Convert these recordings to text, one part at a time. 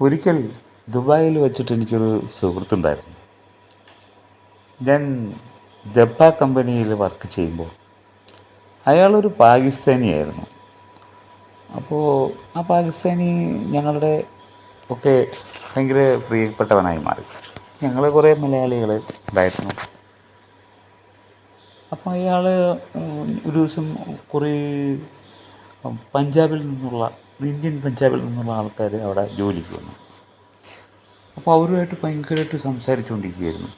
ഒരിക്കൽ ദുബായിൽ വെച്ചിട്ട് എനിക്കൊരു സുഹൃത്തുണ്ടായിരുന്നു. ഞാൻ ജപ്പ കമ്പനിയിൽ വർക്ക് ചെയ്യുമ്പോൾ അയാളൊരു പാകിസ്ഥാനിയായിരുന്നു. അപ്പോൾ ആ പാകിസ്ഥാനി ഞങ്ങളുടെ ഒക്കെ ഭയങ്കര പ്രിയപ്പെട്ടവനായി മാറി. ഞങ്ങൾ കുറേ മലയാളികൾ ഉണ്ടായിരുന്നു. അപ്പോൾ അയാൾ ഒരു ദിവസം കുറേ പഞ്ചാബിൽ നിന്നുള്ള ഇന്ത്യൻ പഞ്ചാബിൽ നിന്നുള്ള ആൾക്കാർ അവിടെ ജോലിക്ക് വന്നു. അപ്പോൾ അവരുമായിട്ട് ഭയങ്കരമായിട്ട് സംസാരിച്ചുകൊണ്ടിരിക്കുകയായിരുന്നു.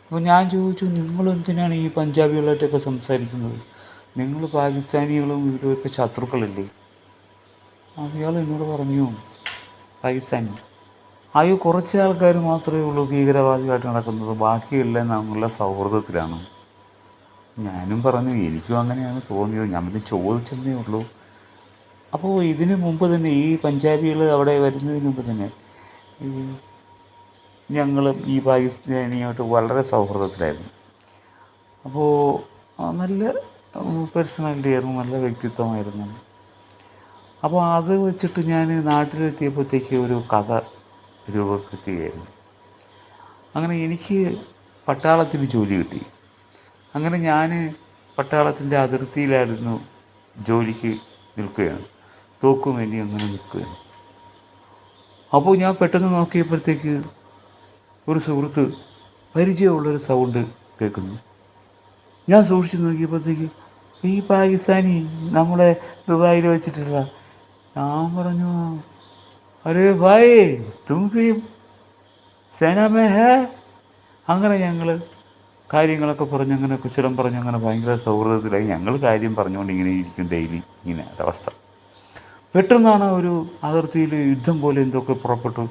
അപ്പോൾ ഞാൻ ചോദിച്ചു, നിങ്ങളെന്തിനാണ് ഈ പഞ്ചാബികളായിട്ടൊക്കെ സംസാരിക്കുന്നത്? നിങ്ങൾ പാകിസ്ഥാനികളും ഇവരൊക്കെ ശത്രുക്കളല്ലേ? അയാൾ എന്നോട് പറഞ്ഞു, പാകിസ്ഥാനി അയ്യോ കുറച്ച് ആൾക്കാർ മാത്രമേ ഉള്ളൂ ഭീകരവാദികളായിട്ട് നടക്കുന്നത്, ബാക്കിയെല്ലാം നല്ല സൗഹൃദത്തിലാണ്. ഞാനും പറഞ്ഞു, എനിക്കും അങ്ങനെയാണ് തോന്നിയത്. ഞാൻ പിന്നെ ചോദിച്ചെന്നേ ഉള്ളൂ. അപ്പോൾ ഇതിന് മുമ്പ് തന്നെ ഈ പഞ്ചാബികൾ അവിടെ വരുന്നതിന് മുമ്പ് തന്നെ ഈ ഞങ്ങളും ഈ പാകിസ്ഥാനിയായിട്ട് വളരെ സൗഹൃദത്തിലായിരുന്നു. അപ്പോൾ നല്ല പേഴ്സണാലിറ്റി ആയിരുന്നു, നല്ല വ്യക്തിത്വമായിരുന്നു. അപ്പോൾ അത് വെച്ചിട്ട് ഞാൻ നാട്ടിലെത്തിയപ്പോഴത്തേക്ക് ഒരു കഥ രൂപപ്പെടുത്തുകയായിരുന്നു. അങ്ങനെ എനിക്ക് പട്ടാളത്തിൽ ജോലി കിട്ടി. അങ്ങനെ ഞാൻ പട്ടാളത്തിൻ്റെ അതിർത്തിയിലായിരുന്നു ജോലിക്ക് നിൽക്കുകയാണ്. തോക്കുമേന്തി അങ്ങനെ നിൽക്കുകയാണ്. അപ്പോൾ ഞാൻ പെട്ടെന്ന് നോക്കിയപ്പോഴത്തേക്ക് ഒരു സുഹൃത്ത് പരിചയമുള്ളൊരു സൗണ്ട് കേൾക്കുന്നു. ഞാൻ സൂക്ഷിച്ച് നോക്കിയപ്പോഴത്തേക്ക് ഈ പാകിസ്ഥാനി നമ്മളെ ദുബായിൽ വെച്ചിട്ടുള്ള. ഞാൻ പറഞ്ഞു, അരേ ഭായ് തും ഭീ സേന മേ ഹേ. അങ്ങനെ ഞങ്ങൾ കാര്യങ്ങളൊക്കെ പറഞ്ഞ് അങ്ങനെ കുശലം പറഞ്ഞ് അങ്ങനെ ഭയങ്കര സൗഹൃദത്തിലായി. ഞങ്ങൾ കാര്യം പറഞ്ഞുകൊണ്ട് ഇങ്ങനെ ഇരിക്കും ഡെയിലി, ഇങ്ങനെ ഒരവസ്ഥ. പെട്ടെന്നാണ് ഒരു അതിർത്തിയിൽ യുദ്ധം പോലെ എന്തൊക്കെ പുറപ്പെട്ടു.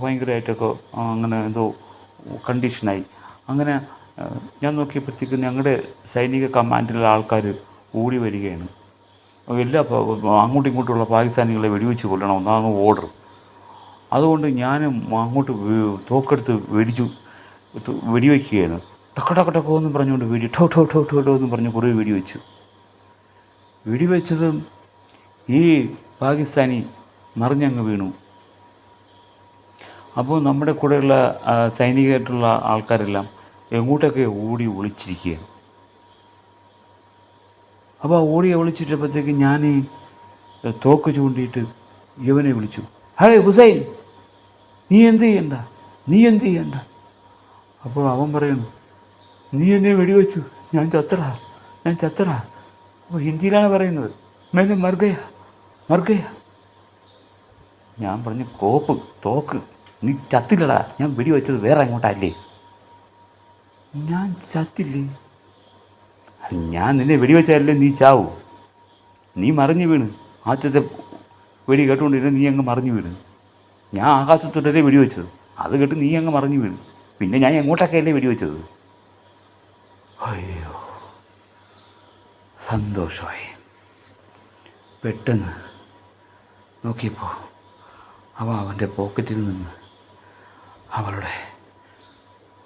ഭയങ്കരമായിട്ടൊക്കെ അങ്ങനെ എന്തോ കണ്ടീഷനായി. അങ്ങനെ ഞാൻ നോക്കിയപ്പോഴത്തേക്ക് ഞങ്ങളുടെ സൈനിക കമാൻഡിലുള്ള ആൾക്കാർ ഓടി വരികയാണ്. എല്ലാ അങ്ങോട്ടും ഇങ്ങോട്ടുമുള്ള പാകിസ്ഥാനികളെ വെടിവെച്ച് കൊല്ലണം എന്നാണ് ഓർഡർ. അതുകൊണ്ട് ഞാനും അങ്ങോട്ട് തോക്കെടുത്ത് വെടിവെക്കുകയാണ്. ടക്ക ടക്ക ടക്കോ എന്നും പറഞ്ഞുകൊണ്ട് ടോ ടോ ടോ ടോ ടോ എന്നും പറഞ്ഞ് കുറേ വെടിവെച്ചു. വെടിവെച്ചതും ഈ പാകിസ്ഥാനി മറിഞ്ഞങ്ങ് വീണു. അപ്പോൾ നമ്മുടെ കൂടെയുള്ള സൈനികരായിട്ടുള്ള ആൾക്കാരെല്ലാം എങ്ങോട്ടൊക്കെ ഓടി ഒളിച്ചിരിക്കുകയാണ്. അപ്പോൾ ഓടി ഒളിച്ചിട്ടപ്പോഴത്തേക്ക് ഞാൻ തോക്ക് ചൂണ്ടിയിട്ട് ഇവനെ വിളിച്ചു, ഹേ ഹുസൈൻ, നീ എന്ത് ചെയ്യണ്ട. അപ്പോൾ അവൻ പറയണു, നീ എന്നെ വെടിവെച്ചു, ഞാൻ ചത്തടാ. അപ്പോൾ ഹിന്ദിയിലാണ് പറയുന്നത്, മേനെ മർഗയ. ഞാൻ പറഞ്ഞു, തോക്ക് നീ ചത്തില്ലടാ, ഞാൻ വെടിവെച്ചത് വേറെ എങ്ങോട്ടല്ലേ. ഞാൻ ചത്തില്ലേ? ഞാൻ നിന്നെ വെടിവെച്ചാലല്ലേ നീ ചാവൂ. നീ മറിഞ്ഞു വീണ്, ആദ്യത്തെ വെടി കേട്ടുകൊണ്ടിരുന്ന നീ അങ്ങ് മറിഞ്ഞു വീണ്. ഞാൻ ആകാശത്തോട്ടല്ലേ വെടിവെച്ചത്, അത് കേട്ട് നീ അങ്ങ് മറിഞ്ഞു വീണ്. പിന്നെ ഞാൻ എങ്ങോട്ടൊക്കെയല്ലേ വെടിവെച്ചത്. അയ്യോ, സന്തോഷമായി. പെട്ടെന്ന് നോക്കിയപ്പോൾ അവൻ്റെ പോക്കറ്റിൽ നിന്ന് അവളുടെ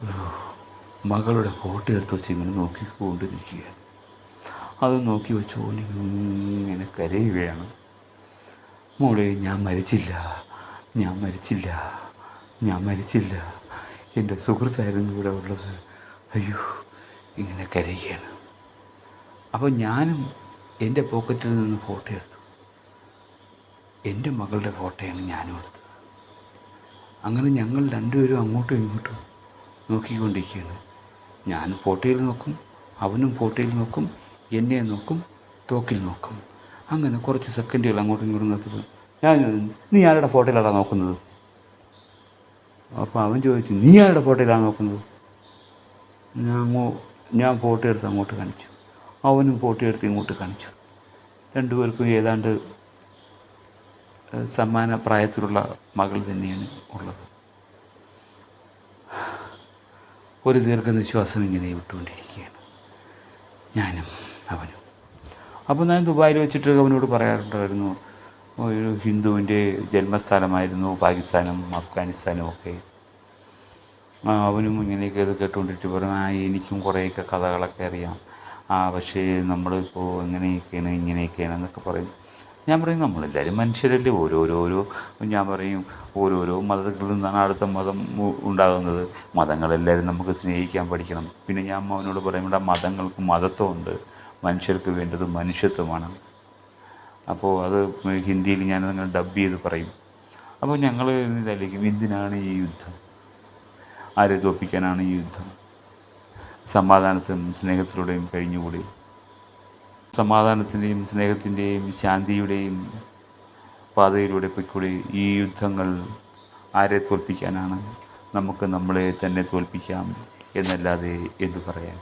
ഒരു മകളുടെ ഫോട്ടോ എടുത്ത് വെച്ച് ഇങ്ങനെ നോക്കിക്കൊണ്ട് നിൽക്കുകയാണ്. അത് നോക്കി വെച്ചുകൊണ്ട് ഇങ്ങനെ കരയുകയാണ്. മോളെ, ഞാൻ മരിച്ചില്ല, എൻ്റെ സുഹൃത്തായിരുന്നു ഇവിടെ ഉള്ളത്, അയ്യോ, ഇങ്ങനെ കരയുകയാണ്. അപ്പോൾ ഞാനും എൻ്റെ പോക്കറ്റിൽ നിന്ന് ഫോട്ടോ എടുത്തു. എൻ്റെ മകളുടെ ഫോട്ടോയാണ് ഞാനും എടുത്തത്. അങ്ങനെ ഞങ്ങൾ രണ്ടുപേരും അങ്ങോട്ടും ഇങ്ങോട്ടും നോക്കിക്കൊണ്ടിരിക്കുകയാണ്. ഞാൻ ഫോട്ടോയിൽ നോക്കും, അവനും ഫോട്ടോയിൽ നോക്കും, എന്നെ നോക്കും, തോക്കിൽ നോക്കും. അങ്ങനെ കുറച്ച് സെക്കൻഡുകൾ അങ്ങോട്ടും ഇങ്ങോട്ടും നോക്കിയപ്പോൾ നീ ആരുടെ ഫോട്ടോയിലാണ് നോക്കുന്നത്? അപ്പോൾ അവൻ ചോദിച്ചു, നീ ആരുടെ ഫോട്ടോയിലാണ് നോക്കുന്നത്? ഞാൻ ഫോട്ടോ എടുത്ത് അങ്ങോട്ട് കാണിച്ചു, അവനും ഫോട്ടോ എടുത്ത് ഇങ്ങോട്ട് കാണിച്ചു. രണ്ടുപേർക്കും ഏതാണ്ട് സമാന പ്രായത്തിലുള്ള മകൾ തന്നെയാണ് ഉള്ളത്. ഒരു ദീർഘനിശ്വാസം ഇങ്ങനെ വിട്ടുകൊണ്ടിരിക്കുകയാണ് ഞാനും അവനും. അപ്പോൾ ഞാൻ ദുബായിൽ വെച്ചിട്ട് അവനോട് പറയാറുണ്ടായിരുന്നു, ഒരു ഹിന്ദുവിൻ്റെ ജന്മസ്ഥലമായിരുന്നു പാകിസ്ഥാനും അഫ്ഗാനിസ്ഥാനും ഒക്കെ. അവനും ഇങ്ങനെയൊക്കെ ഇത് കേട്ടുകൊണ്ടിട്ട് പറഞ്ഞു, എനിക്കും കുറേയൊക്കെ കഥകളൊക്കെ അറിയാം, പക്ഷേ നമ്മളിപ്പോൾ ഇങ്ങനെയൊക്കെയാണ് എന്നൊക്കെ പറയും. ഞാൻ പറയും നമ്മളെല്ലാവരും മനുഷ്യരല്ലേ, ഓരോരോ ഞാൻ പറയും ഓരോരോ മതങ്ങളിൽ നിന്നാണ് അടുത്ത മതം ഉണ്ടാകുന്നത്. മതങ്ങളെല്ലാവരും നമുക്ക് സ്നേഹിക്കാൻ പഠിക്കണം. പിന്നെ ഞാൻ അവനോട് പറയും, ഇവിടെ മതങ്ങൾക്ക് മതത്വമുണ്ട്, മനുഷ്യർക്ക് വേണ്ടത് മനുഷ്യത്വമാണ്. അപ്പോൾ അത് ഹിന്ദിയിൽ ഞാനതങ്ങനെ ഡബ് ചെയ്ത് പറയും. അപ്പോൾ ഞങ്ങൾ ഇതായിരിക്കും, എന്തിനാണ് ഈ യുദ്ധം, ആരെ തോൽപ്പിക്കാനാണ് ഈ യുദ്ധം, സമാധാനത്തിലും സ്നേഹത്തിലൂടെയും കഴിഞ്ഞുകൂടി, സമാധാനത്തിൻ്റെയും സ്നേഹത്തിൻ്റെയും ശാന്തിയുടെയും പാതയിലൂടെ പൊയ്ക്കൂടി. ഈ യുദ്ധങ്ങൾ ആരെ തോൽപ്പിക്കാനാണ്, നമുക്ക് നമ്മളെ തന്നെ തോൽപ്പിക്കാം എന്നല്ലാതെ എന്തു പറയാൻ.